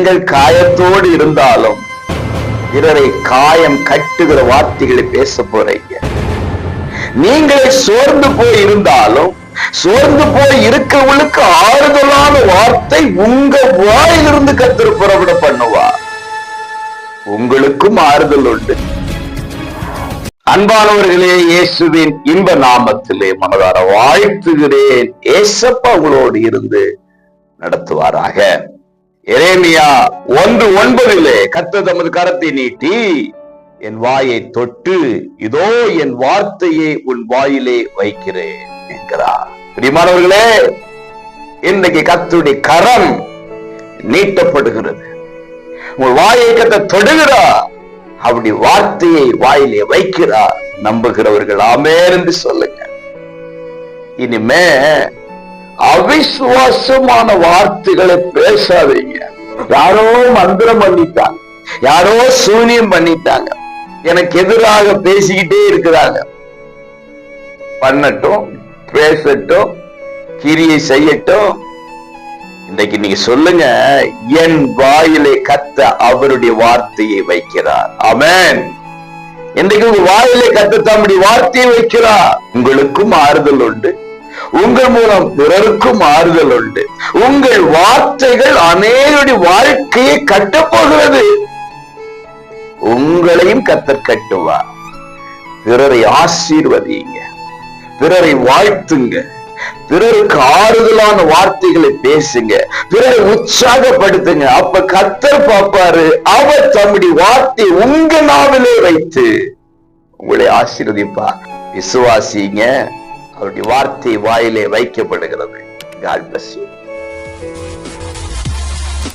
நீங்கள் காயத்தோடு இருந்தாலும் பிறரை காயம் கட்டுகிற வார்த்தைகளை பேச போறீங்க. நீங்களே சோர்ந்து போய் இருந்தாலும் சோர்ந்து போய் இருக்கிறவங்களுக்கு ஆறுதலான வார்த்தை உங்க வாயிலிருந்து கர்த்தர் புறப்பட பண்ணுவார். உங்களுக்கும் ஆறுதல் உண்டு. அன்பானவர்களே, இயேசுவின் இன்ப நாமத்திலே மனதார வாழ்த்துகிறேன். ஏசப்பா உங்களோடு இருந்து நடத்துவாராக. எரேமியா 1:9 கர்த்தர் தமது கரத்தை நீட்டி என் வாயை தொட்டு இதோ என் வார்த்தையை உன் வாயிலே வைக்கிறேன் என்கிறார். பிரியமானவர்களே, இன்றைக்கு கர்த்தருடைய கரம் நீட்டப்படுகிறது. உங்கள் வாயை கர்த்தர் தொடுகிறார், அப்படி வார்த்தையை வாயிலே வைக்கிறார். நம்புகிறவர்கள் ஆமென் என்று சொல்லுங்க. இனிமே அவிசுவாசமான வார்த்தைகளை பேசாதீங்க. யாரோ மந்திரம் பண்ணிட்டாங்க, யாரோ சூனியம் பண்ணிட்டாங்க, எனக்கு எதிராக பேசிக்கிட்டே இருக்கிறாங்க. பண்ணட்டும், பேசட்டும், கிரியை செய்யட்டும். இன்றைக்கு நீங்க சொல்லுங்க, என் வாயிலே கர்த்தர் அவருடைய வார்த்தையை வைக்கிறார். ஆமென். இன்றைக்கு உங்க வாயிலே கர்த்தர் தம்முடைய வார்த்தையை வைக்கிறார். உங்களுக்கும் ஆறுதல் உண்டு, உங்கள் மூலம் பிறருக்கும் ஆறுதல் உண்டு. உங்கள் வார்த்தைகள் அநேகருடைய வாழ்க்கையை கட்டப்போகிறது. உங்களையும் கர்த்தர் கட்டுவார். பிறரை ஆசீர்வதிங்க, பிறரை வாழ்த்துங்க, பிறருக்கு ஆறுதலான வார்த்தைகளை பேசுங்க, பிறரை உற்சாகப்படுத்துங்க. அப்ப கர்த்தர் பார்ப்பாரு, அவர் தம்முடைய வார்த்தை உங்க நாவிலே வைத்து உங்களை ஆசீர்வதிப்பார். விசுவாசிங்க, அவருடைய வார்த்தை வாயிலே வைக்கப்படுகிறது. God bless you.